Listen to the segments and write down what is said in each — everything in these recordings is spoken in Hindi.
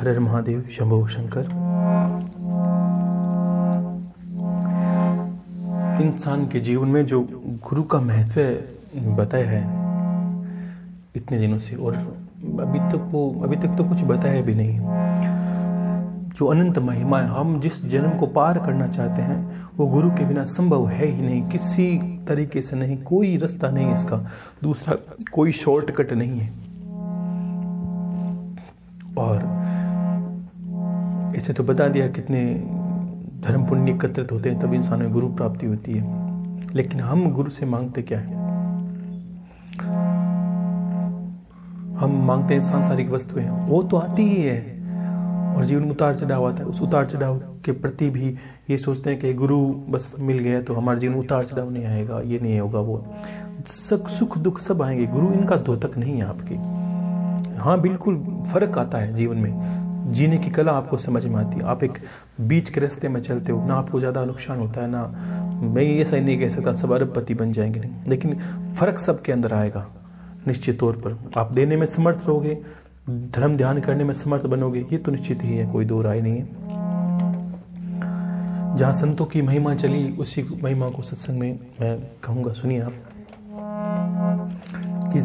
हर हर महादेव, शंभो शंकर। इंसान के जीवन में जो गुरु का महत्व बताया है इतने दिनों से, और अभी तक तो कुछ बताया भी नहीं। जो अनंत महिमा है, हम जिस जन्म को पार करना चाहते हैं वो गुरु के बिना संभव है ही नहीं, किसी तरीके से नहीं, कोई रास्ता नहीं इसका, दूसरा कोई शॉर्टकट नहीं है। और इसे तो बता दिया कितने धर्म पुण्य एकत्रित होते हैं तब इंसान में गुरु प्राप्ति होती है। लेकिन हम गुरु से मांगते क्या है? हम मांगते हैं सांसारिक वस्तुएं, वो तो आती ही है और जीवन में उतार चढ़ाव आता है। उस उतार चढ़ाव के प्रति भी ये सोचते हैं कि गुरु बस मिल गया तो हमारे जीवन में उतार चढ़ाव नहीं आएगा, ये नहीं होगा, वो सुख दुख सब आएंगे। गुरु इनका द्योतक नहीं है आपकी। हाँ, बिल्कुल फर्क आता है जीवन में, जीने की कला आपको समझ में आती है। आप एक बीच के रास्ते में चलते हो, ना आपको ज्यादा नुकसान होता है, ना मैं ऐसा नहीं कह सकता सब अरबपति बन जाएंगे, नहीं, लेकिन फर्क सबके अंदर आएगा निश्चित तौर पर। आप देने में समर्थ रहोगे, धर्म ध्यान करने में समर्थ बनोगे, ये तो निश्चित ही है, कोई दो राय नहीं है। जहां संतों की महिमा चली उसी महिमा को सत्संग में मैं कहूंगा, सुनिए आप कि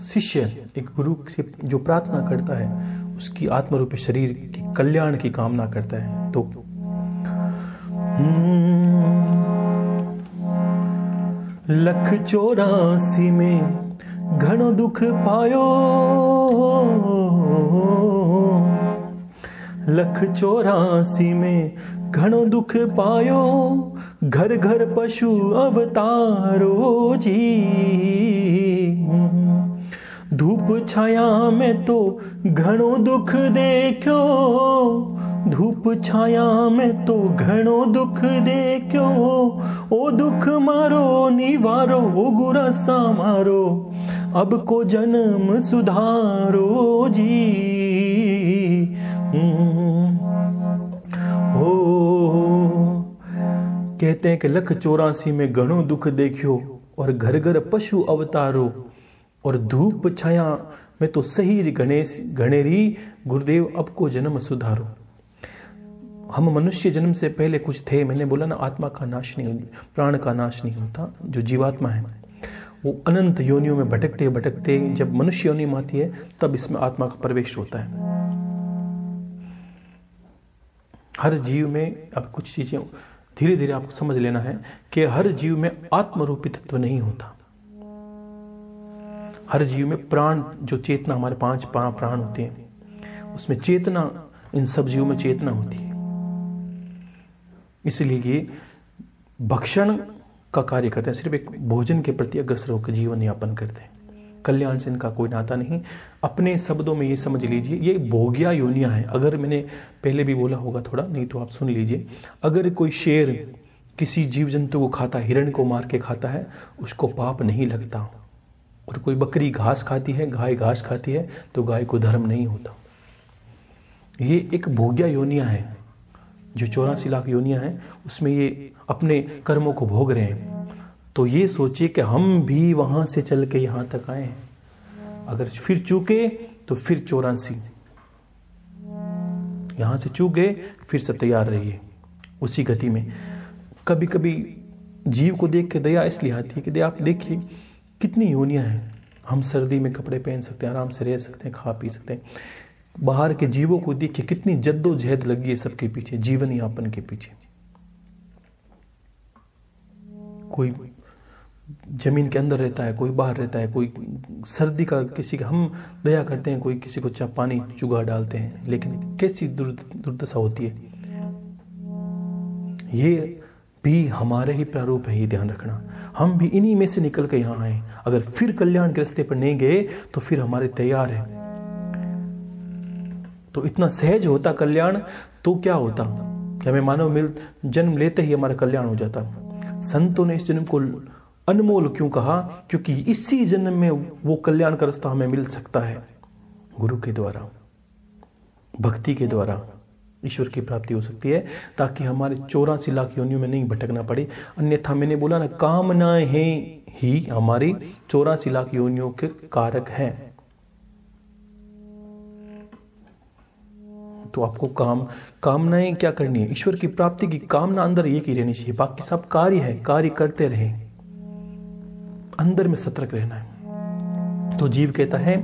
शिष्य एक गुरु से जो प्रार्थना करता है उसकी आत्मरूपी शरीर की कल्याण की कामना करता है। तो लख 84 में घणो दुख पायो, लख 84 में घणो दुख पायो, घर घर पशु अवतारो जी। धूप छाया में तो घणो दुख देखो, धूप छाया में तो घणो दुख देखो, ओ दुख मारो निवारो, ओ गुरसा मारो, अब को जन्म सुधारो जी। कहते हैं कि लख 84 में घणो दुख देखियो और घर घर पशु अवतारो, और धूप छाया में तो सही गणेश गणेरी, गुरुदेव अब को जन्म सुधारो। हम मनुष्य जन्म से पहले कुछ थे, मैंने बोला ना, आत्मा का नाश नहीं, प्राण का नाश नहीं होता। जो जीवात्मा है वो अनंत योनियों में भटकते भटकते जब मनुष्य योनि में आती है तब इसमें आत्मा का प्रवेश होता है। हर जीव में अब कुछ चीजें धीरे धीरे आपको समझ लेना है कि हर जीव में आत्मरूपी तत्व नहीं होता। हर जीव में प्राण, जो चेतना, हमारे 5 प्राण होते हैं, उसमें चेतना, इन सब जीवों में चेतना होती है। इसलिए ये भक्षण का कार्य करते हैं, सिर्फ एक भोजन के प्रति अग्रसर होकर जीवन यापन करते हैं। कल्याण से इनका कोई नाता नहीं। अपने शब्दों में ये समझ लीजिए, ये भोग्या योनियां हैं। अगर मैंने पहले भी बोला होगा थोड़ा, नहीं तो आप सुन लीजिए। अगर कोई शेर किसी जीव जंतु को खाता है, हिरण को मार के खाता है, उसको पाप नहीं लगता। और कोई बकरी घास खाती है, गाय घास खाती है, तो गाय को धर्म नहीं होता। ये एक भोग्या योनियां है। जो 84 लाख योनियां हैं उसमें ये अपने कर्मों को भोग रहे हैं। तो ये सोचिए कि हम भी वहां से चल के यहां तक आए हैं। अगर फिर चूके तो फिर 84, यहां से चूक गए फिर से तैयार रहिए उसी गति में। कभी कभी जीव को देख के दया इसलिए आती है कि आप देखिए कितनी योनियां हैं। हम सर्दी में कपड़े पहन सकते हैं, आराम से रह सकते हैं, खा पी सकते हैं। बाहर के जीवों को देखिए कितनी जद्दोजहद लगी है सबके पीछे, जीवन यापन के पीछे। कोई जमीन के अंदर रहता है, कोई बाहर रहता है, कोई सर्दी का किसी का, हम दया करते हैं, कोई किसी को पानी चुगा डालते हैं, लेकिन कैसी दुर्दशा होती है। ये भी हमारे ही प्रारूप है, ये ध्यान रखना। हम भी इन्हीं में से निकल के यहाँ आए। अगर फिर कल्याण के रास्ते पर नहीं गए तो फिर हमारे तैयार है। तो इतना सहज होता कल्याण तो क्या होता कि हमें मानव मिल जन्म लेते ही हमारा कल्याण हो जाता। संतों ने इस जन्म को अनमोल क्यों कहा? क्योंकि इसी जन्म में वो कल्याण का रास्ता हमें मिल सकता है। गुरु के द्वारा, भक्ति के द्वारा ईश्वर की प्राप्ति हो सकती है, ताकि हमारे 84 लाख योनियों में नहीं भटकना पड़े। अन्यथा मैंने बोला ना, कामनाएं ही हमारी 84 लाख योनियों के कारक हैं। तो आपको कामनाएं क्या करनी है? ईश्वर की प्राप्ति की कामना अंदर एक ही रहनी चाहिए। बाकी सब कार्य है, कार्य करते रहे, अंदर में सतर्क रहना है। तो जीव कहता है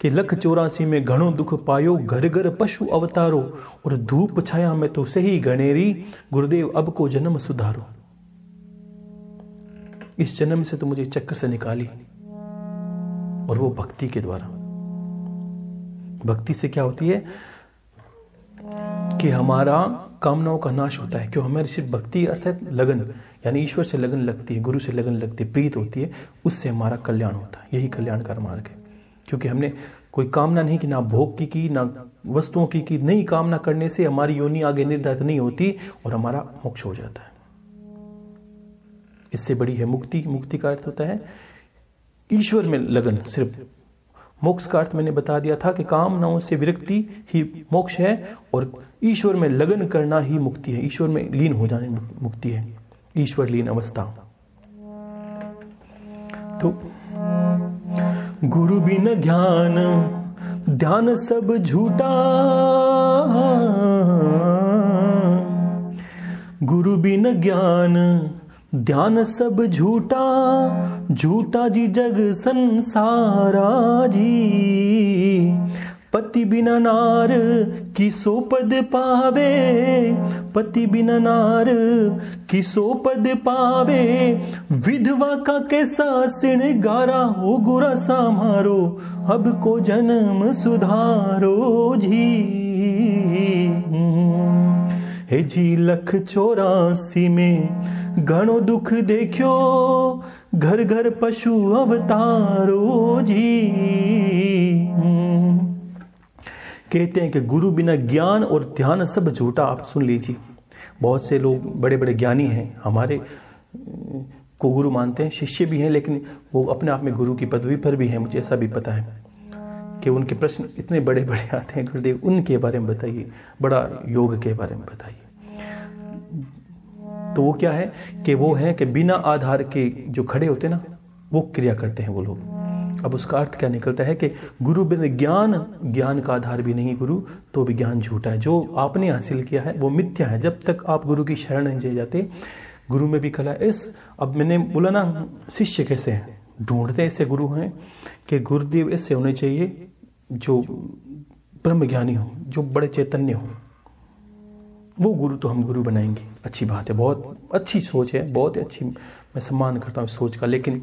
कि 184 में घणो दुख पायो, घर घर पशु अवतारो, और धूप छाया में तो सही गणेरी, गुरुदेव अब को जन्म सुधारो। इस जन्म से तो मुझे चक्कर से निकाली, और वो भक्ति के द्वारा। भक्ति से क्या होती है कि हमारा कामनाओं का नाश होता है। क्यों? हमारी सिर्फ भक्ति अर्थात लगन, यानी ईश्वर से लगन लगती है, गुरु से लगन लगती है, प्रीत होती है, उससे हमारा कल्याण होता है। यही कल्याण का मार्ग है। क्योंकि हमने कोई कामना नहीं की, ना भोग की ना वस्तुओं की नहीं। कामना करने से हमारी योनि आगे निर्धारित नहीं होती और हमारा मोक्ष हो जाता है। इससे बड़ी है मुक्ति। मुक्ति का अर्थ होता है ईश्वर में लगन सिर्फ। मोक्ष का अर्थ मैंने बता दिया था कि कामनाओं से विरक्ति ही मोक्ष है, और ईश्वर में लगन करना ही मुक्ति है। ईश्वर में लीन हो जाने मुक्ति है, ईश्वर लीन अवस्था। तो गुरु बिन ज्ञान ध्यान सब झूठा, गुरु बिन ज्ञान ध्यान सब झूठा, झूठा जी जग संसारा जी। पति बिना नार की सो पद पावे, पति बिना नार की सो पद पावे, विधवा का कैसा श्रृंगारा हो गुरा समारो, अब को जन्म सुधारो जी। हे जी 184 में घणो दुख देखियो, घर घर पशु अवतारो जी। कहते हैं कि गुरु बिना ज्ञान और ध्यान सब झूठा। आप सुन लीजिए, बहुत से लोग बड़े बड़े ज्ञानी हैं, हमारे को गुरु मानते हैं, शिष्य भी हैं, लेकिन वो अपने आप में गुरु की पदवी पर भी हैं। मुझे ऐसा भी पता है कि उनके प्रश्न इतने बड़े बड़े आते हैं, गुरुदेव उनके बारे में बताइए, बड़ा योग के बारे में बताइए। तो वो क्या है कि वो है कि बिना आधार के जो खड़े होते ना, वो क्रिया करते हैं वो लोग। अब उसका अर्थ क्या निकलता है कि गुरु बिना ज्ञान, ज्ञान का आधार भी नहीं गुरु, तो भी ज्ञान झूठा है। जो आपने हासिल किया है वो मिथ्या है। जब तक आप गुरु की शरण नहीं जाते, गुरु में भी कला इस। अब मैंने बोला ना, शिष्य कैसे हैं? ढूंढते ऐसे गुरु हैं कि गुरुदेव ऐसे होने चाहिए जो ब्रह्म ज्ञानी हो, जो बड़े चैतन्य हो, वो गुरु तो हम गुरु बनाएंगे। अच्छी बात है, बहुत अच्छी सोच है, बहुत अच्छी, मैं सम्मान करता हूँ इस सोच का। लेकिन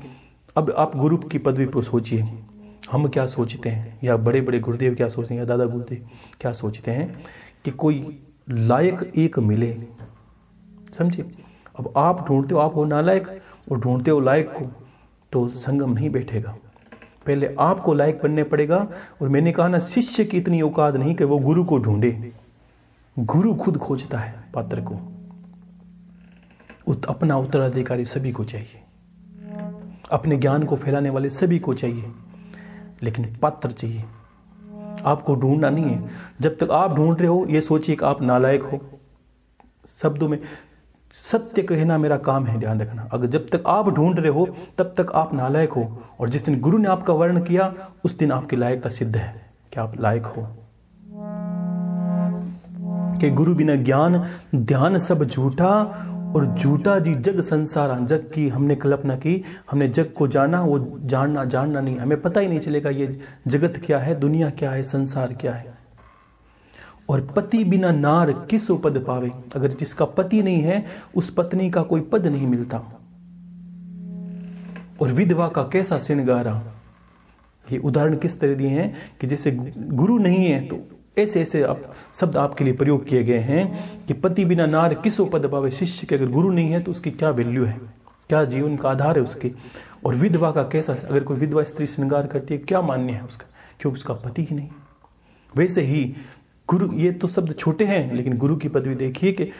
अब आप गुरु की पदवी पर सोचिए, हम क्या सोचते हैं, या बड़े बड़े गुरुदेव क्या सोचते हैं, या दादा गुरुदेव क्या सोचते हैं कि कोई लायक एक मिले। समझिए, अब आप ढूंढते हो, आप हो नालायक और ढूंढते हो लायक को, तो संगम नहीं बैठेगा। पहले आपको लायक बनने पड़ेगा। और मैंने कहा ना, शिष्य की इतनी औकात नहीं कि वो गुरु को ढूंढे, गुरु खुद खोजता है पात्र को। अपना उत्तराधिकारी सभी को चाहिए, अपने ज्ञान को फैलाने वाले सभी को चाहिए, लेकिन पात्र चाहिए। आपको ढूंढना नहीं है। जब तक आप ढूंढ रहे हो, ये सोचिए कि आप नालायक हो। शब्दों में सत्य कहना मेरा काम है, ध्यान रखना। अगर जब तक आप ढूंढ रहे हो, तब तक आप नालायक हो। और जिस दिन गुरु ने आपका वर्ण किया, उस दिन आपकी लायकता सिद्ध है कि आप लायक हो। कि गुरु बिना ज्ञान ध्यान सब झूठा, और झूठा जी जग संसारा। जग की हमने कल्पना की, हमने जग को जाना, वो जानना नहीं। हमें पता ही नहीं चलेगा ये जगत क्या है, दुनिया क्या है, संसार क्या है। और पति बिना नार किसो पद पावे। अगर जिसका पति नहीं है, उस पत्नी का कोई पद नहीं मिलता। और विधवा का कैसा श्रृंगारा। ये उदाहरण किस तरह दिए हैं कि जैसे गुरु नहीं है, तो ऐसे ऐसे शब्द आपके लिए प्रयोग किए गए हैं कि पति बिना नार किसो पद पावे। शिष्य के अगर गुरु नहीं है तो उसकी क्या वैल्यू है, क्या जीवन का आधार है उसके। और विधवा का कैसा, अगर कोई विधवा स्त्री श्रृंगार करती है, क्या मान्य है उसका, क्योंकि उसका पति ही नहीं। वैसे ही गुरु, ये तो शब्द छोटे हैं, लेकिन गुरु की पदवी देखिए कि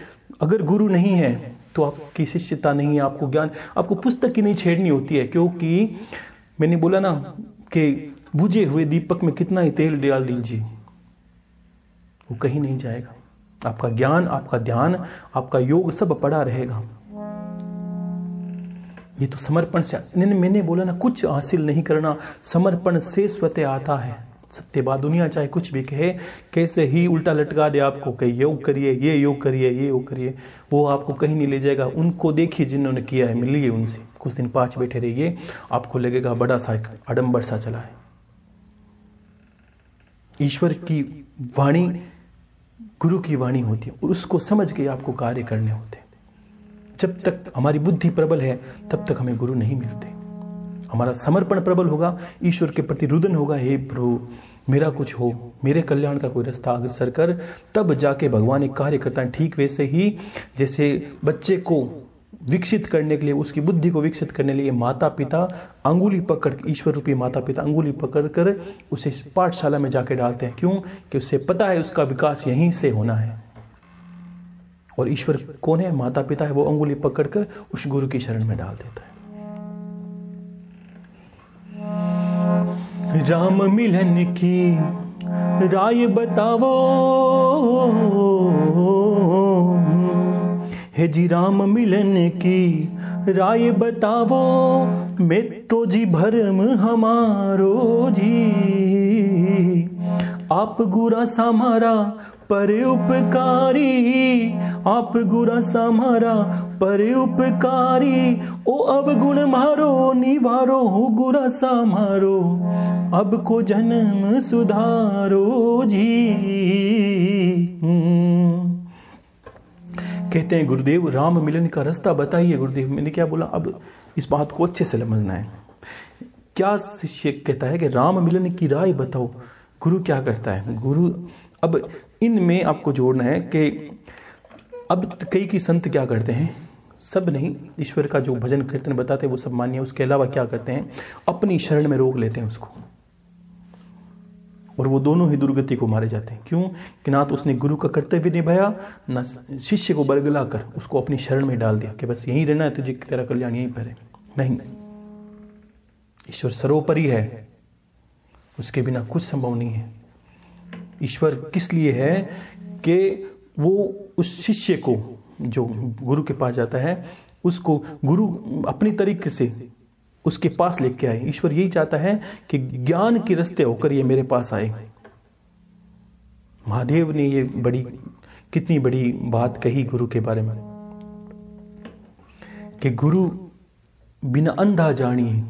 अगर गुरु नहीं है तो आपकी शिष्यता नहीं है, आपको ज्ञान, आपको पुस्तक की नहीं छेड़नी होती है। क्योंकि मैंने बोला ना कि बुझे हुए दीपक में कितना ही तेल डाल दीजिए, वो कहीं नहीं जाएगा। आपका ज्ञान, आपका ध्यान, आपका योग सब पड़ा रहेगा। ये तो समर्पण से, मैंने बोला ना, कुछ हासिल नहीं करना, समर्पण से स्वतः आता है। सत्य बात, दुनिया चाहे कुछ भी कहे, कैसे ही उल्टा लटका दे आपको, कहीं योग करिए, ये योग करिए, ये योग करिए, वो आपको कहीं नहीं ले जाएगा। उनको देखिए जिन्होंने किया है, मिलिए उनसे, कुछ दिन पास बैठे रहिए, आपको लगेगा बड़ा सा आडंबर सा चला है। ईश्वर की वाणी गुरु की वाणी होती है और उसको समझ के आपको कार्य करने होते हैं। जब तक हमारी बुद्धि प्रबल है तब तक हमें गुरु नहीं मिलते। हमारा समर्पण प्रबल होगा, ईश्वर के प्रति रुदन होगा, हे प्रभु मेरा कुछ हो, मेरे कल्याण का कोई रास्ता अग्रसर कर, तब जाके भगवान एक कार्य करता है। ठीक वैसे ही जैसे बच्चे को विकसित करने के लिए, उसकी बुद्धि को विकसित करने के लिए माता पिता अंगुली पकड़, ईश्वर रूपी माता पिता अंगुली पकड़ कर उसे पाठशाला में जाके डालते हैं। क्यों? कि उसे पता है उसका विकास यहीं से होना है। और ईश्वर कौन है? माता पिता है। वो अंगुली पकड़ कर उस गुरु की शरण में डाल देता है। राम मिलन की राय बतावो, हे जी राम मिलन की राय बतावो, मेट्रो जी भरम हमारो जी, आप गुरा सामारा पर उपकारी, आप गुरा सामारा पर उपकारी, ओ अब गुण मारो निवारो, हो गुरा सामारो अब को जन्म सुधारो जी। कहते हैं गुरुदेव राम मिलन का रास्ता बताइए। गुरुदेव मैंने क्या बोला? अब इस बात को अच्छे से समझना है। क्या शिष्य कहता है कि राम मिलन की राय बताओ, गुरु क्या करता है? गुरु अब इनमें आपको जोड़ना है कि अब कई की संत क्या करते हैं, सब नहीं, ईश्वर का जो भजन कीर्तन बताते हैं वो सब मान्य है, उसके अलावा क्या करते हैं, अपनी शरण में रोक लेते हैं उसको, और वो दोनों ही दुर्गति को मारे जाते हैं। क्यों? कि ना तो उसने गुरु का कर्तव्य निभाया, ना शिष्य को बरगला कर उसको अपनी शरण में डाल दिया कि बस यहीं रहना है तुझे, तेरा कल्याण यहीं पर है। नहीं, ईश्वर सर्वोपरि है, उसके बिना कुछ संभव नहीं है। ईश्वर किस लिए है कि वो उस शिष्य को जो गुरु के पास जाता है उसको गुरु अपनी तरीके से उसके पास लेके आए। ईश्वर यही चाहता है कि ज्ञान के रास्ते होकर ये मेरे पास आए। महादेव ने ये कितनी बड़ी बात कही गुरु के बारे में कि गुरु बिना अंधा जानिए।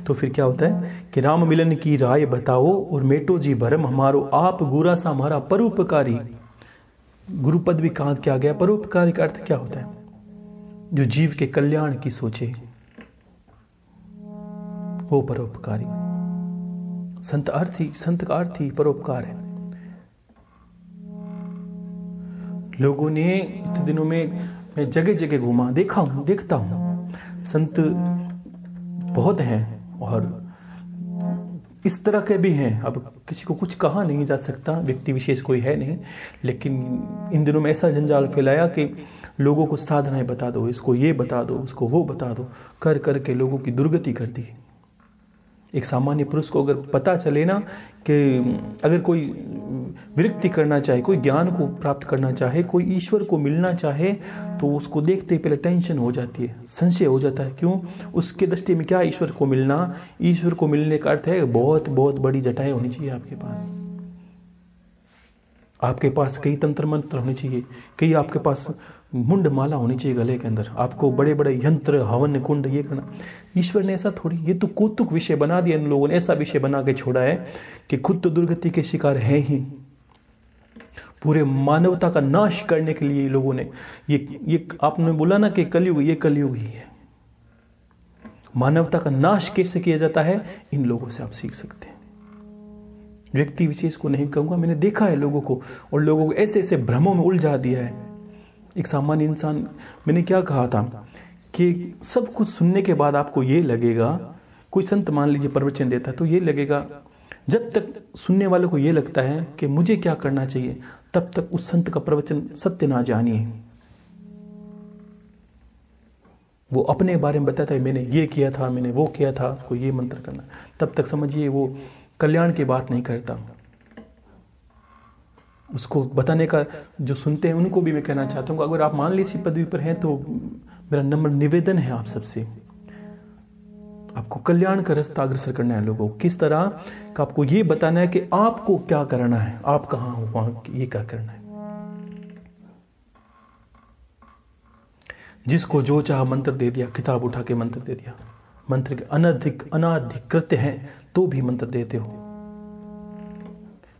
तो फिर क्या होता है कि राम मिलन की राय बताओ और मेटो जी भरम हमारो, आप गुरा सा हमारा परोपकारी। गुरु पद भी कहा क्या गया? परोपकारी का अर्थ क्या होता है? जो जीव के कल्याण की सोचे वो परोपकारी। संत का अर्थ ही परोपकार है। लोगों ने इतने दिनों में मैं जगह जगह घूमा, देखता हूं संत बहुत हैं और इस तरह के भी हैं। अब किसी को कुछ कहा नहीं जा सकता, व्यक्ति विशेष कोई है नहीं, लेकिन इन दिनों में ऐसा जंजाल फैलाया कि लोगों को साधनाएं बता दो, इसको ये बता दो, उसको वो बता दो, कर करके लोगों की दुर्गति कर दी। एक सामान्य पुरुष को अगर पता चले ना कि अगर कोई विरक्ति करना चाहे, कोई ज्ञान को प्राप्त करना चाहे, कोई ईश्वर को मिलना चाहे, तो उसको देखते ही पहले टेंशन हो जाती है, संशय हो जाता है। क्यों? उसके दृष्टि में क्या ईश्वर को मिलना? ईश्वर को मिलने का अर्थ है बहुत बहुत बड़ी जटाएं होनी चाहिए आपके पास। आपके पास कई तंत्र मंत्र होने चाहिए, कई आपके पास मुंड माला होनी चाहिए गले के अंदर, आपको बड़े बड़े यंत्र हवन कुंड ये करना। ईश्वर ने ऐसा थोड़ी, ये तो कौतुक विषय बना दिया इन लोगों ने, ऐसा विषय बना के छोड़ा है कि खुद तो दुर्गति के शिकार है ही, पूरे मानवता का नाश करने के लिए लोगों ने ये आपने बोला ना कि कलयुग, ये कलयुग ही है। मानवता का नाश कैसे किया जाता है, इन लोगों से आप सीख सकते हैं। व्यक्ति विशेष को नहीं कहूंगा, मैंने देखा है लोगों को, और लोगों को ऐसे ऐसे भ्रमों में उलझा दिया है। एक सामान्य इंसान, मैंने क्या कहा था कि सब कुछ सुनने के बाद आपको ये लगेगा, कोई संत मान लीजिए प्रवचन देता है तो ये लगेगा, जब तक सुनने वाले को ये लगता है कि मुझे क्या करना चाहिए, तब तक उस संत का प्रवचन सत्य ना जानिए। वो अपने बारे में बताता है, मैंने ये किया था, मैंने वो किया था, कोई ये मंत्र करना, तब तक समझिए वो कल्याण की बात नहीं करता। उसको बताने का जो सुनते हैं उनको भी मैं कहना चाहता हूँ, अगर आप मान लीजिए पदवी पर हैं तो मेरा नम्र निवेदन है आप सबसे आपको कल्याण का रास्ता अग्रसर करना है लोगों को। किस तरह का आपको ये बताना है कि आपको क्या करना है, आप कहां हो, वहां ये क्या करना है। जिसको जो चाह मंत्र दे दिया, किताब उठा के मंत्र दे दिया। मंत्र के अनाधिकृत हैं तो भी मंत्र देते हो।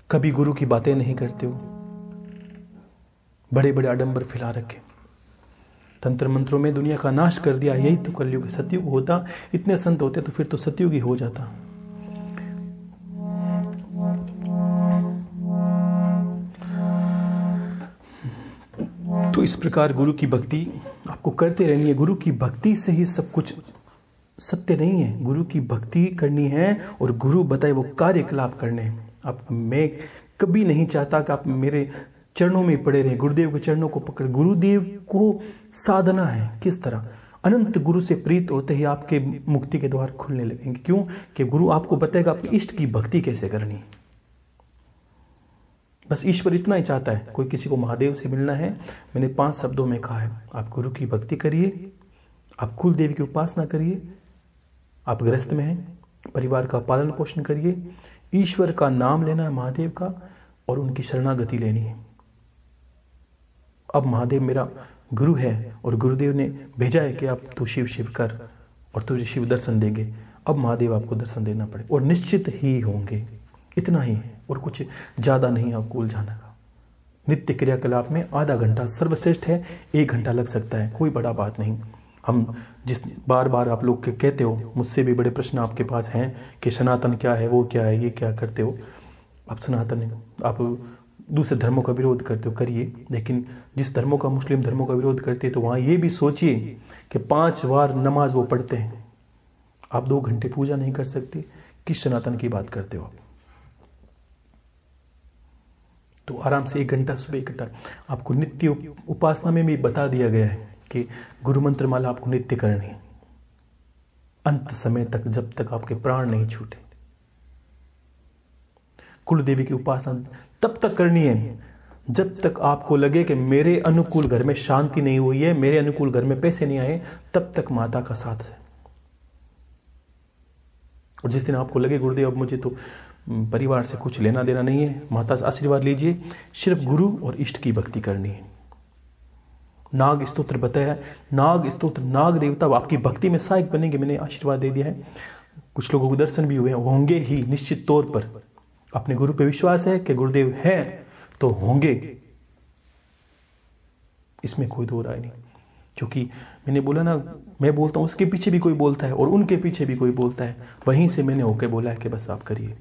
कभी गुरु की बातें नहीं करते हो। बड़े बड़े आडंबर फैला रखे, तंत्र मंत्रों में दुनिया का नाश कर दिया। यही तो कलयुग। सतयुग होता, इतने संत होते तो फिर तो सतयुग ही हो जाता। तो इस प्रकार गुरु की भक्ति आपको करते रहनी है। गुरु की भक्ति से ही सब कुछ सत्य नहीं है। गुरु की भक्ति करनी है और गुरु बताए वो कार्यकलाप करने हैं। मैं कभी नहीं चाहता कि आप मेरे चरणों में पड़े रहे, गुरुदेव के चरणों को पकड़। गुरुदेव को साधना है किस तरह, अनंत गुरु से प्रीत होते ही आपके मुक्ति के द्वार खुलने लगेंगे। क्यों? कि गुरु आपको बताएगा आपकी इष्ट की भक्ति कैसे करनी है। बस ईश्वर इतना ही चाहता है। कोई किसी को महादेव से मिलना है, मैंने 5 शब्दों में कहा है, आप गुरु की भक्ति करिए, आप कुल देवी की उपासना करिए, आप गृहस्थ में हैं, परिवार का पालन पोषण करिए, ईश्वर का नाम लेना है, महादेव का, और उनकी शरणागति लेनी है। अब महादेव मेरा गुरु है और गुरुदेव ने भेजा है कि आप तू शिव शिव कर और तुझे शिव दर्शन देंगे। अब महादेव आपको दर्शन देना पड़े और निश्चित ही होंगे। इतना ही है और कुछ ज्यादा नहीं आपको उलझाना का। नित्य क्रियाकलाप में आधा घंटा सर्वश्रेष्ठ है, 1 घंटा लग सकता है, कोई बड़ा बात नहीं। हम जिस बार बार आप लोग कहते हो, मुझसे भी बड़े प्रश्न आपके पास हैं कि सनातन क्या है, वो क्या है, ये क्या करते हो। आप सनातन, आप दूसरे धर्मों का विरोध करते हो, करिए, लेकिन जिस धर्मों का, मुस्लिम धर्मों का विरोध करते हैं तो वहां ये भी सोचिए कि 5 बार नमाज वो पढ़ते हैं। आप 2 घंटे पूजा नहीं कर सकते, किस सनातन की बात करते हो आप? तो आराम से 1 घंटा सुबह, 1 घंटा आपको नित्य उपासना में भी बता दिया गया है कि गुरु मंत्र माला आपको नित्य करनी है, अंत समय तक, जब तक आपके प्राण नहीं छूटे। कुल देवी की उपासना तब तक करनी है जब तक आपको लगे कि मेरे अनुकूल घर में शांति नहीं हुई है, मेरे अनुकूल घर में पैसे नहीं आए, तब तक माता का साथ है। और जिस दिन आपको लगे गुरुदेव अब मुझे तो परिवार से कुछ लेना देना नहीं है, माता से आशीर्वाद लीजिए, सिर्फ गुरु और इष्ट की भक्ति करनी है। नाग स्तोत्र बताया, नाग स्तोत्र, नाग देवता आपकी भक्ति में सहायक बनेंगे, मैंने आशीर्वाद दे दिया है। कुछ लोगों को दर्शन भी हुए, होंगे ही निश्चित तौर पर। अपने गुरु पे विश्वास है कि गुरुदेव है तो होंगे, इसमें कोई दो राय नहीं। क्योंकि मैंने बोला ना, मैं बोलता हूं उसके पीछे भी कोई बोलता है और उनके पीछे भी कोई बोलता है, वहीं से मैंने होके बोला है कि बस आप करिए,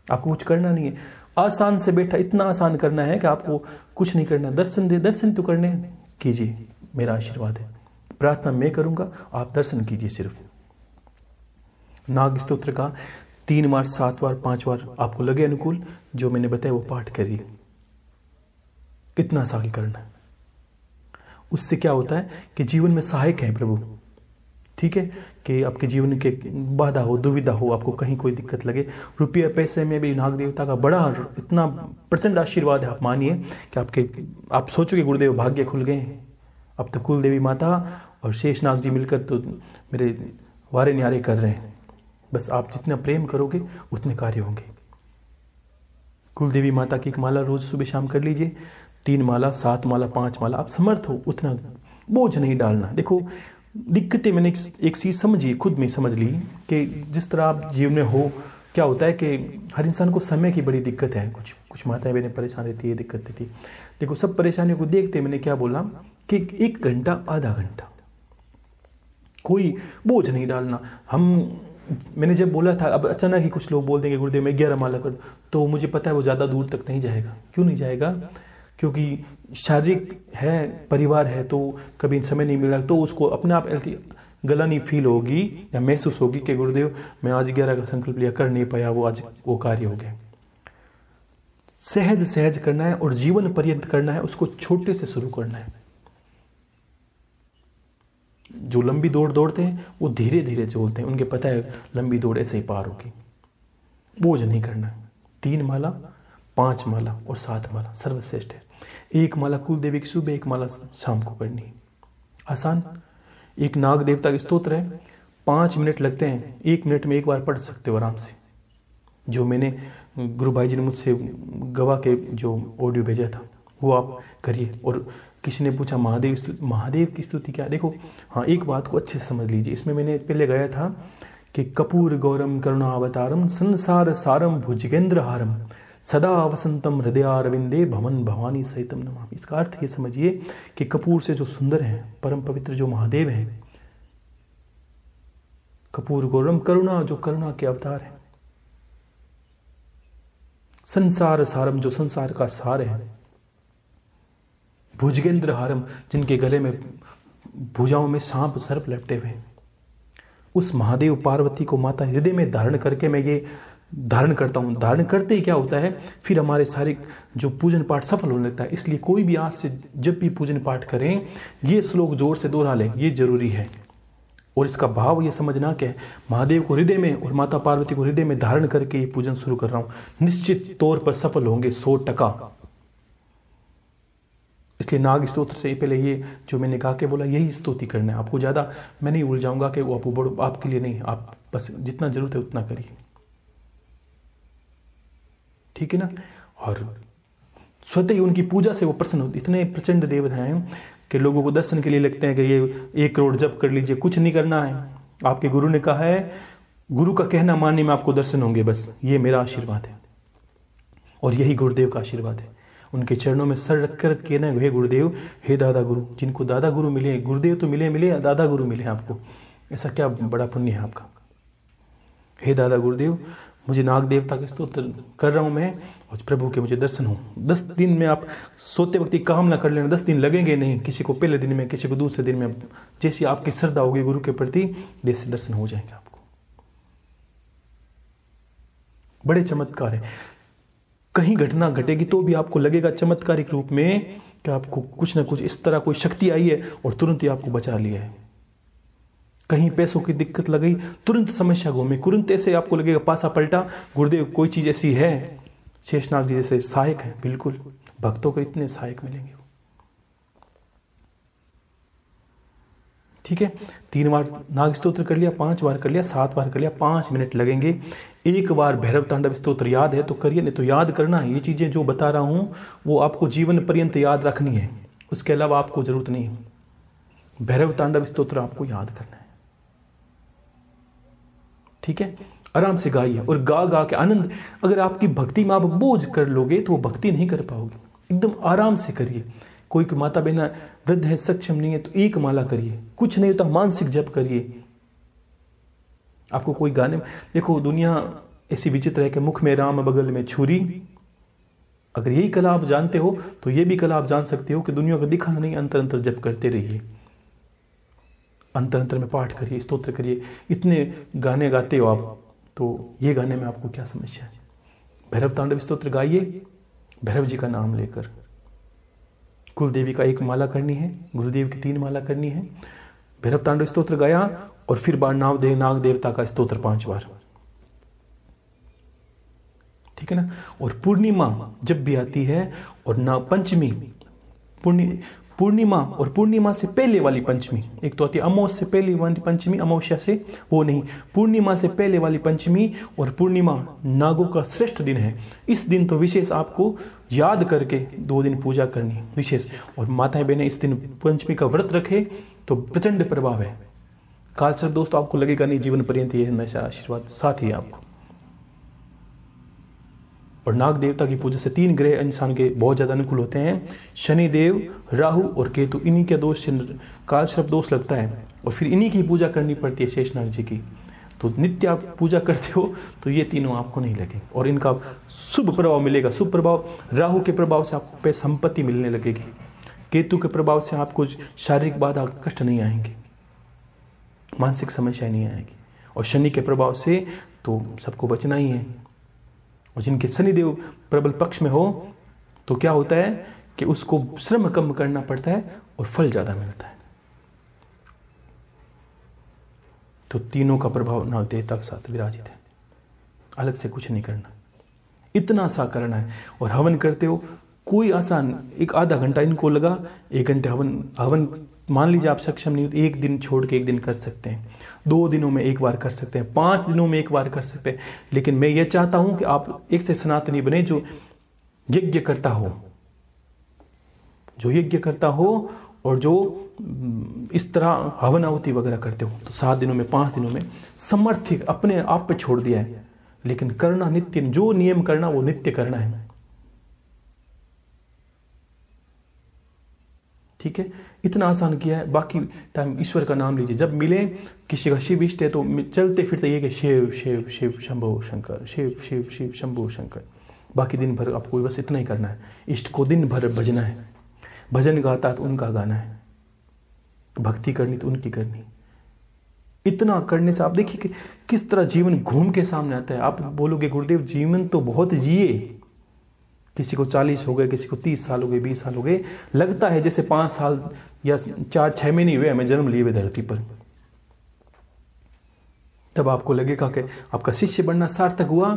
आपको कुछ करना नहीं है। आसान से बैठा, इतना आसान करना है कि आपको कुछ नहीं करना। दर्शन दे, दर्शन तो करने कीजिए, मेरा आशीर्वाद है, प्रार्थना मैं करूंगा, आप दर्शन कीजिए सिर्फ। नाग स्तोत्र का 3 बार, 7 बार, 5 बार आपको लगे अनुकूल, जो मैंने बताया वो पाठ करिए। कितना साल करना है, उससे क्या होता है कि जीवन में सहायक है प्रभु। ठीक है, कि आपके जीवन के बाधा हो, दुविधा हो, आपको कहीं कोई दिक्कत लगे, रुपये पैसे में भी नाग देवता का बड़ा इतना प्रचंड आशीर्वाद है। आप मानिए कि आप सोचोगे गुरुदेव भाग्य खुल गए, अब तो कुल देवी माता और शेषनाग जी मिलकर तो मेरे वारे न्यारे कर रहे हैं। बस आप जितना प्रेम करोगे उतने कार्य होंगे। कुल देवी माता की 1 माला रोज सुबह शाम कर लीजिए, 3 माला, 7 माला, 5 माला, आप समर्थ हो उतना बोझ नहीं डालना। देखो दिक्कतें मैंने एक चीज समझी, खुद में समझ ली कि जिस तरह आप जीवन में हो, क्या होता है कि हर इंसान को समय की बड़ी दिक्कत है। कुछ माताएं बहनें परेशान रहती है, दिक्कत रहती है। देखो सब परेशानियों को देखते मैंने क्या बोला कि 1 घंटा, आधा घंटा, कोई बोझ नहीं डालना। मैंने जब बोला था, अब अचानक ही कुछ लोग बोल देंगे गुरुदेव मैं 11 माला कर, तो मुझे पता है वो ज्यादा दूर तक नहीं जाएगा। क्यों नहीं जाएगा? क्योंकि शारीरिक है, परिवार है, तो कभी समय नहीं मिला तो उसको अपने आप गलानी फील होगी या महसूस होगी कि गुरुदेव मैं आज 11 का संकल्प लिया, कर नहीं पाया, वो आज वो कार्य हो गया। सहज सहज करना है और जीवन पर्यंत करना है, उसको छोटे से शुरू करना है। जो लंबी दौड़ दौड़ते हैं वो धीरे धीरे चलते हैं, उनके पता है लंबी दौड़ ऐसे ही पार होगी। बोझ नहीं करना। 3 माला, 5 माला और 7 माला सर्वश्रेष्ठ है। 1 माला कुल देवी की सुबह, 1 माला शाम को करनी, आसान। 1 नाग देवता का स्तोत्र है, 5 मिनट लगते हैं, 1 मिनट में एक बार पढ़ सकते हो आराम से। जो मैंने गुरु भाई जी ने मुझसे गवा के जो ऑडियो भेजा था वो आप करिए। और किसी ने पूछा महादेव की स्तुति क्या? देखो हाँ, एक बात को अच्छे से समझ लीजिए। इसमें मैंने पहले गया था कि कपूर गौरम करुणावतारम संसार सारम भुजगेंद्र हारम सदा वसंतम हृदयारविंदे भवन भवानी सहितम नमामि। इसका अर्थ ये समझिए कि कपूर से जो सुंदर है, परम पवित्र जो महादेव हैं, कपूर गौरम करुणा जो करुणा के अवतार है, संसार सारम जो संसार का सार है, भुजगेंद्र हारम जिनके गले में भुजाओं में सांप सर्प लपटे हुए, उस महादेव पार्वती को माता हृदय में धारण करके मैं ये धारण करता हूं। धारण करते ही क्या होता है, फिर हमारे सारे जो पूजन पाठ सफल होने लगता है। इसलिए कोई भी आज से जब भी पूजन पाठ करें, ये श्लोक जोर से दोहरा लें, ये जरूरी है। और इसका भाव ये समझना कि महादेव को हृदय में और माता पार्वती को हृदय में धारण करके ये पूजन शुरू कर रहा हूं, निश्चित तौर पर सफल होंगे 100%। इसलिए नाग स्तोत्र से पहले ये जो मैंने गा के बोला, यही स्तुति करना है आपको। ज्यादा मैं नहीं उलझाऊंगा कि वो आपके लिए नहीं, आप बस जितना जरूरत है उतना करिए, ठीक है ना। और स्वतः ही उनकी पूजा से वो प्रसन्न होते। इतने प्रचंड देवता हैं कि लोगों को दर्शन के लिए लगते हैं कि ये 1 करोड़ जप कर लीजिए, कुछ नहीं करना है। आपके गुरु ने कहा है, गुरु का कहना मानने में आपको दर्शन होंगे, बस ये मेरा आशीर्वाद है और यही गुरुदेव का आशीर्वाद है। उनके चरणों में सर रखकर कहना, हे गुरुदेव, हे दादा गुरु, जिनको दादा गुरु मिले, गुरुदेव तो मिले दादा गुरु मिले आपको, ऐसा क्या बड़ा पुण्य है आपका। हे दादा गुरुदेव, मुझे नाग देवता का स्तोत्र कर रहा हूं मैं, और प्रभु के मुझे दर्शन हो। 10 दिन में आप सोते वक्त काम ना कर लेना, 10 दिन लगेंगे नहीं, किसी को पहले दिन में, किसी को दूसरे दिन में, जैसी आपकी श्रद्धा होगी गुरु के प्रति, जैसे दर्शन हो जाएंगे आपको। बड़े चमत्कार है। कहीं घटना घटेगी तो भी आपको लगेगा चमत्कारिक रूप में कि आपको कुछ ना कुछ इस तरह कोई शक्ति आई है और तुरंत ही आपको बचा लिया है। कहीं पैसों की दिक्कत लगी, तुरंत समस्या घूमे, तुरंत ऐसे आपको लगेगा पासा पलटा, गुरुदेव कोई चीज ऐसी है। शेषनाग जी जैसे सहायक है, बिल्कुल भक्तों को इतने सहायक मिलेंगे। ठीक है, 3 बार नाग स्तोत्र कर लिया, 5 बार कर लिया, 7 बार कर लिया, 5 मिनट लगेंगे। एक बार भैरव तांडव स्तोत्र याद है तो करिए, नहीं तो याद करना है। ये चीजें जो बता रहा हूं वो आपको जीवन पर्यंत याद रखनी है, उसके अलावा आपको जरूरत नहीं है। भैरव तांडव स्तोत्र आपको याद करना है, ठीक है। आराम से गाइए और गा गा के आनंद। अगर आपकी भक्ति में आप बोझ कर लोगे तो वो भक्ति नहीं कर पाओगे। एकदम आराम से करिए। कोई माता बहना वृद्ध है, सक्षम नहीं है तो 1 माला करिए, कुछ नहीं तो मानसिक जप करिए। आपको कोई गाने, देखो दुनिया ऐसी विचित्र है कि मुख में राम बगल में छुरी। अगर यही कला आप जानते हो तो ये भी कला आप जान सकते हो कि दुनिया को दिखाना नहीं, अंतर अंतर जप करते रहिए, अंतर अंतर में पाठ करिए, स्तोत्र करिए। इतने गाने गाते हो आप, तो ये गाने में आपको क्या समस्या है। भैरव तांडव स्तोत्र गाइए, भैरव जी का नाम लेकर। कुल देवी का 1 माला करनी है, गुरुदेव की 3 माला करनी है। भैरव तांडव स्तोत्र गाया और फिर बार नाग देवता का स्तोत्र 5 बार, ठीक है ना। और पूर्णिमा जब भी आती है और ना पंचमी, पूर्णिमा और पूर्णिमा से पहले वाली पंचमी, एक तो आती है अमावस्या से पहले वाली पंचमी, अमावस्या से वो नहीं, पूर्णिमा से पहले वाली पंचमी और पूर्णिमा नागों का श्रेष्ठ दिन है। इस दिन तो विशेष आपको याद करके 2 दिन पूजा करनी विशेष। और माताएं बहनें इस दिन पंचमी का व्रत रखे तो प्रचंड प्रभाव है। काल सर्प दोस्तों आपको लगेगा नहीं, जीवन पर्यंत ये हमेशा आशीर्वाद साथ ही है आपको। और नाग देवता की पूजा से 3 ग्रह इंसान के बहुत ज्यादा अनुकूल होते हैं, शनि देव, राहु और केतु। इन्हीं के दोष से काल सर्प दोष लगता है और फिर इन्हीं की पूजा करनी पड़ती है, शेषनाग जी की। तो नित्य आप पूजा करते हो तो ये तीनों आपको नहीं लगे और इनका शुभ प्रभाव मिलेगा। शुभ प्रभाव, राहु के प्रभाव से आपको पे संपत्ति मिलने लगेगी, केतु के प्रभाव से आपको शारीरिक बाधा कष्ट नहीं आएंगे, मानसिक समस्या नहीं आएगी। और शनि के प्रभाव से तो सबको बचना ही है। और जिनके शनिदेव प्रबल पक्ष में हो तो क्या होता है कि उसको श्रम कम करना पड़ता है और फल ज्यादा मिलता है। तो तीनों का प्रभाव नाग देवता के साथ विराजित है, अलग से कुछ नहीं करना, इतना सा करना है। और हवन करते हो कोई आसान, 1 आधा घंटा इनको लगा, 1 घंटे हवन मान लीजिए आप सक्षम नहीं हो तो एक दिन छोड़ के एक दिन कर सकते हैं, 2 दिनों में एक बार कर सकते हैं, 5 दिनों में एक बार कर सकते हैं। लेकिन मैं ये चाहता हूं कि आप एक से सनातनी बने जो यज्ञ करता हो, जो यज्ञ करता हो और जो इस तरह हवन आहुति वगैरह करते हो। तो 7 दिनों में 5 दिनों में समर्थ अपने आप पे छोड़ दिया है, लेकिन करना नित्य, जो नियम करना वो नित्य करना है। ठीक है, इतना आसान किया है। बाकी टाइम ईश्वर का नाम लीजिए। जब मिले किसी का शिव इष्ट है तो चलते फिरते ये कि शिव शिव शिव शंभो शंकर, शिव शिव शिव शंभो शंकर। बाकी दिन भर आपको बस इतना ही करना है। इष्ट को दिन भर भजना है, भजन गाता तो उनका गाना है, भक्ति करनी तो उनकी करनी। इतना करने से आप देखिए कि किस तरह जीवन घूम के सामने आता है। आप बोलोगे गुरुदेव जीवन तो बहुत जिए, किसी को 40 हो गए, किसी को 30 साल हो गए, 20 साल हो गए, लगता है जैसे 5 साल या 4-6 महीने हुए हमें जन्म लिए हुए धरती पर। तब आपको लगेगा कि आपका शिष्य बनना सार्थक हुआ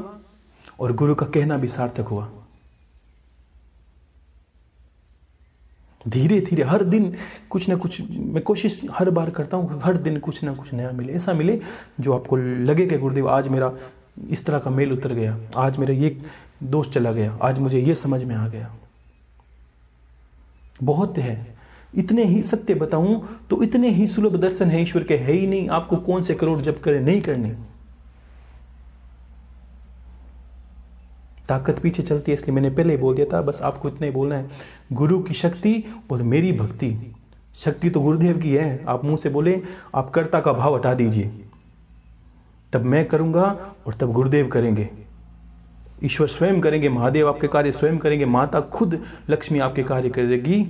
और गुरु का कहना भी सार्थक हुआ। धीरे धीरे हर दिन कुछ ना कुछ, मैं कोशिश हर बार करता हूं हर दिन कुछ ना कुछ नया मिले, ऐसा मिले जो आपको लगे कि गुरुदेव आज मेरा इस तरह का मेल उतर गया, आज मेरा ये दोष चला गया, आज मुझे ये समझ में आ गया। बहुत है, इतने ही सत्य बताऊं तो इतने ही सुलभ दर्शन है ईश्वर के, है ही नहीं। आपको कौन से करोड़ जप करे, नहीं करने, ताकत पीछे चलती है। इसलिए मैंने पहले ही बोल दिया था, बस आपको इतना ही बोलना है, गुरु की शक्ति और मेरी भक्ति। शक्ति तो गुरुदेव की है, आप मुंह से बोले, आप कर्ता का भाव हटा दीजिए, तब मैं करूंगा और तब गुरुदेव करेंगे, ईश्वर स्वयं करेंगे, महादेव आपके कार्य स्वयं करेंगे, माता खुद लक्ष्मी आपके कार्य करेगी।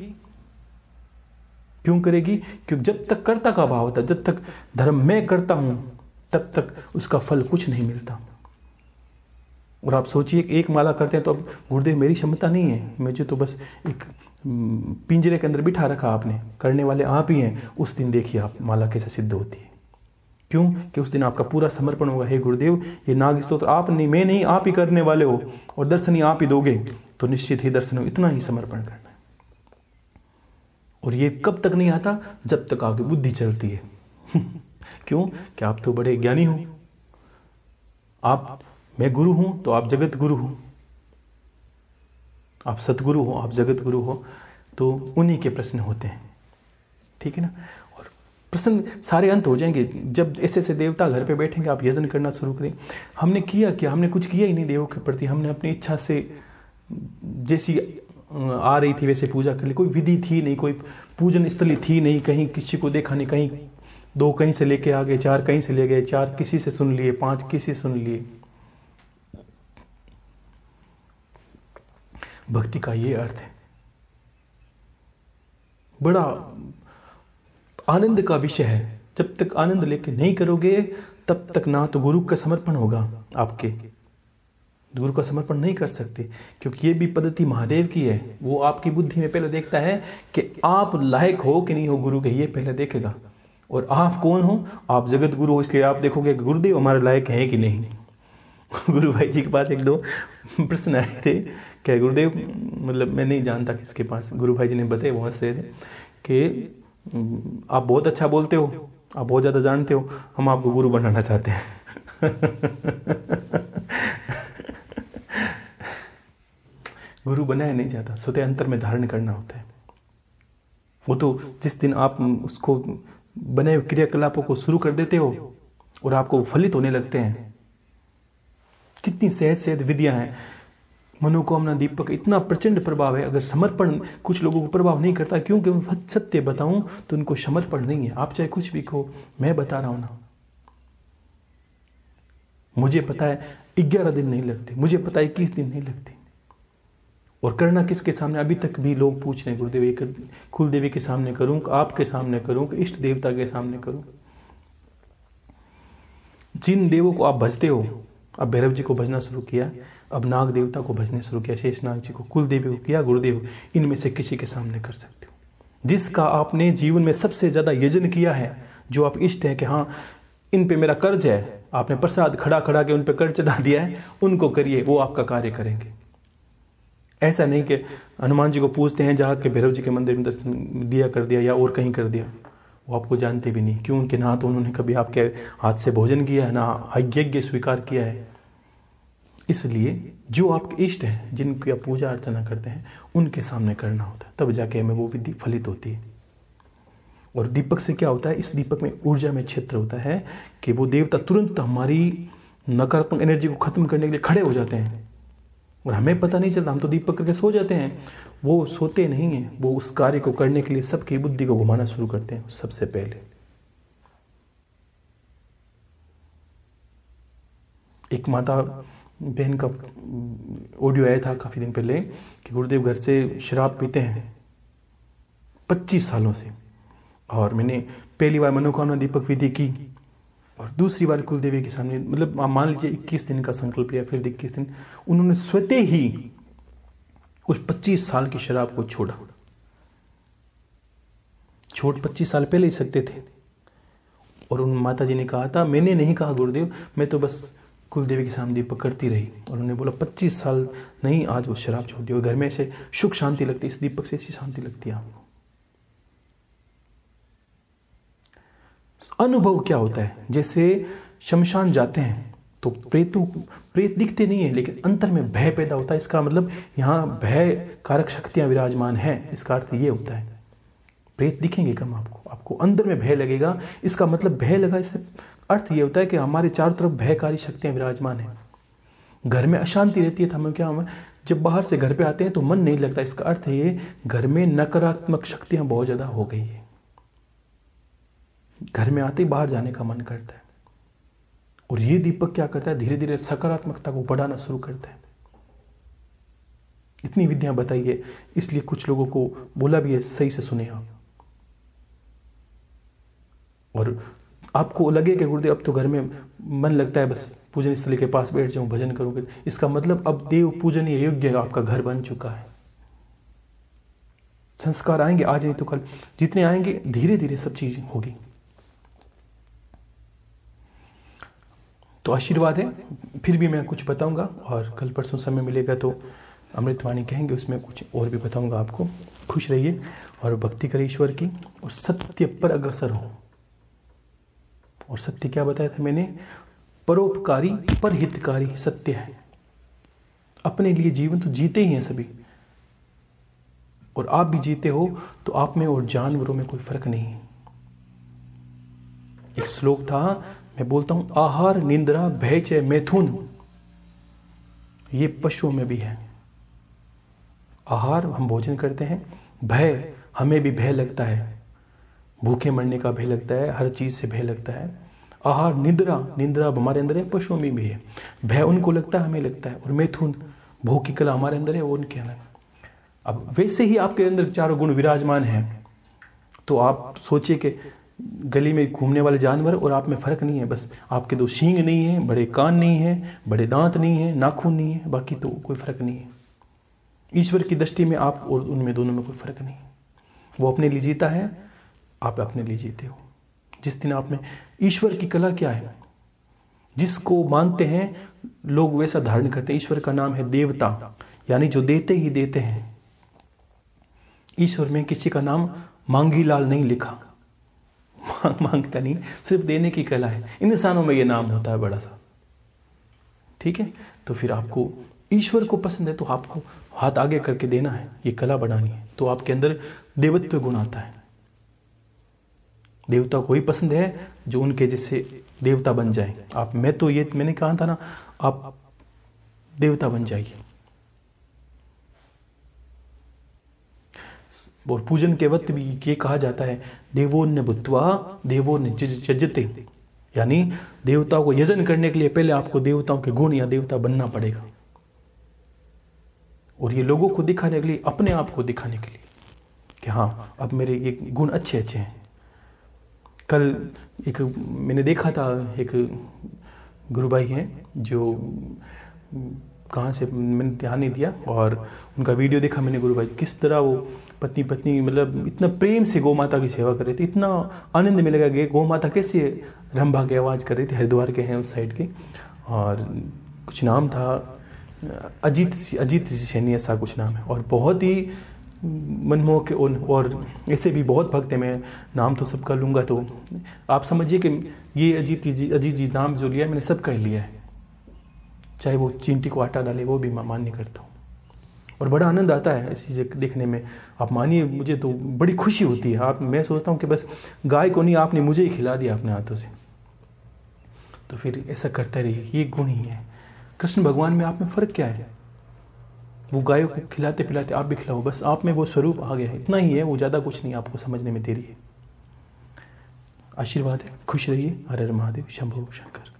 क्यों करेगी? क्योंकि जब तक कर्ता का भाव होता, जब तक धर्म मैं करता हूं, तब तक उसका फल कुछ नहीं मिलता। और आप सोचिए एक माला करते हैं तो अब गुरुदेव मेरी क्षमता नहीं है, मुझे तो बस एक पिंजरे के अंदर बिठा रखा आपने, करने वाले आप ही हैं। उस दिन देखिए आप माला कैसे सिद्ध होती है। क्यों? कि उस दिन आपका पूरा समर्पण होगा, हे गुरुदेव ये नाग स्तोत्र आप नहीं, मैं नहीं, आप ही करने वाले हो और दर्शन ही आप ही दोगे, तो निश्चित ही दर्शन हो। इतना ही समर्पण करना है। और ये कब तक नहीं आता? जब तक आपकी बुद्धि चलती है। क्यों? कि आप तो बड़े ज्ञानी हो, आप, मैं गुरु हूं तो आप जगत गुरु हो, आप सतगुरु हो, आप जगत गुरु हो, तो उन्हीं के प्रश्न होते हैं। ठीक है ना? और प्रश्न सारे अंत हो जाएंगे जब ऐसे ऐसे देवता घर पे बैठेंगे, आप यजन करना शुरू करें। हमने किया क्या? हमने कुछ किया ही नहीं देवों के प्रति। हमने अपनी इच्छा से जैसी आ रही थी वैसे पूजा कर ली, कोई विधि थी नहीं, कोई पूजन स्थली थी नहीं, कहीं किसी को देखा नहीं, कहीं 2 कहीं से लेके आ गए, 4 कहीं से ले गए, 4 किसी से सुन लिए, 5 किसी से सुन लिए। भक्ति का ये अर्थ है। बड़ा आनंद का विषय है। जब तक आनंद लेके नहीं करोगे तब तक ना तो गुरु का समर्पण होगा, आपके गुरु का समर्पण नहीं कर सकते, क्योंकि ये भी पद्धति महादेव की है। वो आपकी बुद्धि में पहले देखता है कि आप लायक हो कि नहीं हो गुरु के, ये पहले देखेगा। और आप कौन हो? आप जगत गुरु हो, इसलिए आप देखोगे गुरुदेव हमारे लायक है कि नहीं। गुरु भाई जी के पास 1-2 प्रश्न आए थे, क्या गुरुदेव, मतलब मैं नहीं जानता किसके पास, गुरु भाई जी ने बताया बहुत से कि आप बहुत अच्छा बोलते हो, आप बहुत ज्यादा जानते हो, हम आपको गुरु बनाना चाहते हैं। गुरु बनाया नहीं जाता, स्वतः अंतर में धारण करना होता है। वो तो जिस दिन आप उसको बने हुए क्रियाकलापों को शुरू कर देते हो और आपको फलित होने लगते हैं। कितनी सहज सहज विधियां हैं। मनोकामना दीपक इतना प्रचंड प्रभाव है। अगर समर्पण कुछ लोगों को प्रभाव नहीं करता, क्योंकि मैं सत्य बताऊं तो उनको समर्पण नहीं है। आप चाहे कुछ भी कहो, मैं बता रहा हूं ना, मुझे पता है 11 दिन नहीं लगते, मुझे पता है 21 दिन नहीं लगते। और करना किसके सामने? अभी तक भी लोग पूछ रहे हैं गुरुदेव ये कुल देवी के सामने करूं, आपके सामने करूं, इष्ट देवता के सामने करूं। जिन देवों को आप भजते हो, अब भैरव जी को भजना शुरू किया, अब नाग देवता को भजने शुरू किया, शेष नाग जी को, कुल देवी को किया, गुरुदेव, इनमें से किसी के सामने कर सकते हो। जिसका आपने जीवन में सबसे ज्यादा यजन किया है, जो आप इष्ट है कि हाँ इन पे मेरा कर्ज है, आपने प्रसाद खड़ा खड़ा के उन पे कर्ज चढ़ा दिया है, उनको करिए, वो आपका कार्य करेंगे। ऐसा नहीं कि हनुमान जी को पूजते हैं जहाँ के भैरव जी के मंदिर में दर्शन दिया कर दिया या और कहीं कर दिया, वो आपको जानते भी नहीं। क्यों? उनके ना तो उन्होंने कभी आपके हाथ से भोजन किया है, ना यज्ञ स्वीकार किया है। इसलिए जो आपके इष्ट हैं, जिनकी आप पूजा अर्चना करते हैं, उनके सामने करना होता है, तब जाके हमें वो विधि फलित होती है। और दीपक से क्या होता है, इस दीपक में ऊर्जा में क्षेत्र होता है कि वो देवता तुरंत हमारी नकारात्मक एनर्जी को खत्म करने के लिए खड़े हो जाते हैं, और हमें पता नहीं चलता, हम तो दीपक करके सो जाते हैं। वो सोते नहीं हैं, वो उस कार्य को करने के लिए सबकी बुद्धि को घुमाना शुरू करते हैं। सबसे पहले एक माता बहन का ऑडियो आया था काफी दिन पहले कि गुरुदेव घर से शराब पीते हैं 25 सालों से, और मैंने पहली बार मनोकामना दीपक विधि की और दूसरी बार कुलदेवी के सामने, मतलब आप मान लीजिए 21 दिन का संकल्प लिया, फिर 21 दिन उन्होंने स्वतः ही उस 25 साल की शराब को छोड़ा। छोड़ 25 साल पहले ही सकते थे। और उन माता जी ने कहा था, मैंने नहीं कहा गुरुदेव, मैं तो बस कुलदेवी के सामने दीपक करती रही। और उन्होंने बोला 25 साल नहीं, आज वो शराब छोड़ दी और घर में ऐसे सुख शांति लगती, इस दीपक से ऐसी शांति लगती है आपको। अनुभव क्या होता है, जैसे शमशान जाते हैं तो प्रेत दिखते नहीं है, लेकिन अंतर में भय पैदा होता है। इसका मतलब यहाँ भय कारक शक्तियां विराजमान हैं, इसका अर्थ ये होता है। प्रेत दिखेंगे कम आपको अंदर में भय लगेगा। इसका मतलब भय लगा, इससे अर्थ ये होता है कि हमारे चारों तरफ भयकारी शक्तियां विराजमान है। घर में अशांति रहती है तो हमें क्या हुआ, जब बाहर से घर पे आते हैं तो मन नहीं लगता। इसका अर्थ है ये घर में नकारात्मक शक्तियां बहुत ज्यादा हो गई है। घर में आते ही बाहर जाने का मन करता है। और ये दीपक क्या करता है, धीरे धीरे सकारात्मकता को बढ़ाना शुरू करता है। इतनी विधियां बताई है, इसलिए कुछ लोगों को बोला भी है सही से सुने आप। और आपको लगे कि गुरुदेव अब तो घर में मन लगता है, बस पूजन स्थली के पास बैठ जाऊं, भजन करूंगे, इसका मतलब अब देव पूजन योग्य आपका घर बन चुका है। संस्कार आएंगे, आज नहीं तो कल, जितने आएंगे धीरे धीरे सब चीज होगी। तो आशीर्वाद है। फिर भी मैं कुछ बताऊंगा, और कल परसों समय मिलेगा तो अमृतवाणी कहेंगे, उसमें कुछ और भी बताऊंगा आपको। खुश रहिए और भक्ति करें ईश्वर की, और सत्य पर अग्रसर हो। और सत्य क्या बताया था मैंने, परोपकारी पर हितकारी सत्य है। अपने लिए जीवन तो जीते ही हैं सभी, और आप भी जीते हो, तो आप में और जानवरों में कोई फर्क नहीं है। एक श्लोक था, मैं बोलता हूं, आहार निंद्रा भय च मैथुन, ये पशुओं में भी है। आहार हम भोजन करते हैं, भय हमें भी भय लगता है, भूखे मरने का भय लगता है, हर चीज से भय लगता है। आहार निद्रा, निद्रा हमारे अंदर है, पशुओं में भी है। भय उनको लगता है, हमें लगता है। और मैथुन, भोग की कला हमारे अंदर है, वो उनके अंदर। अब वैसे ही आपके अंदर चारों गुण विराजमान हैं, तो आप सोचिए कि गली में घूमने वाले जानवर और आप में फर्क नहीं है। बस आपके दो सींग नहीं है, बड़े कान नहीं है, बड़े दांत नहीं है, नाखून नहीं है, बाकी तो कोई फर्क नहीं है। ईश्वर की दृष्टि में आप और उनमें दोनों में कोई फर्क नहीं। वो अपने लिए जीता है, आप अपने लिए जीते हो। जिस दिन आप में ईश्वर की कला क्या है, जिसको मानते हैं लोग वैसा धारण करते हैं। ईश्वर का नाम है देवता, यानी जो देते ही देते हैं। ईश्वर में किसी का नाम मांगी लाल नहीं लिखा, मांगता नहीं, सिर्फ देने की कला है। इंसानों में ये नाम होता है बड़ा सा, ठीक है। तो फिर आपको ईश्वर को पसंद है तो आपको हाथ आगे करके देना है, ये कला बढ़ानी है, तो आपके अंदर देवत्व गुण आता है। देवता को ही पसंद है जो उनके जैसे देवता बन जाए। आप, मैं तो ये मैंने कहा था ना, आप देवता बन जाइए। और पूजन के वक्त भी ये कहा जाता है, देवोन्य भूत्वा देवोन्य यजते, यानी देवताओं को यजन करने के लिए पहले आपको देवताओं के गुण या देवता बनना पड़ेगा। और ये लोगों को दिखाने के लिए, अपने आप को दिखाने के लिए कि हाँ अब मेरे ये गुण अच्छे अच्छे हैं। कल एक मैंने देखा था, एक गुरु भाई हैं जो कहाँ से मैंने ध्यान नहीं दिया, और उनका वीडियो देखा मैंने। गुरु भाई किस तरह वो पत्नी मतलब इतना प्रेम से गौ माता की सेवा कर रहे थे, इतना आनंद मिलेगा कि गौ माता कैसे रंभा की आवाज़ कर रही थी। हरिद्वार के हैं उस साइड के, और कुछ नाम था अजीत सैनी ऐसा कुछ नाम है, और बहुत ही मनमोहक और ऐसे भी बहुत भक्त हैं। मैं नाम तो सबका लूँगा तो आप समझिए कि ये अजीत जी नाम जो लिया है मैंने सबका ही लिया है, चाहे वो चींटी को आटा डाले वो भी मान्य करता हूँ। और बड़ा आनंद आता है ऐसी चीज़ें देखने में। आप मानिए मुझे तो बड़ी खुशी होती है। मैं सोचता हूँ कि बस गाय को नहीं, आपने मुझे ही खिला दिया अपने हाथों से, तो फिर ऐसा करते रहिए। ये गुण ही है कृष्ण भगवान में। आप में फ़र्क क्या है? वो गायों को खिलाते पिलाते आप भी खिलाओ, बस आप में वो स्वरूप आ गया है, इतना ही है वो, ज़्यादा कुछ नहीं आपको समझने में देरी है। आशीर्वाद है, खुश रहिए। हर हर महादेव, शंभो शंकर।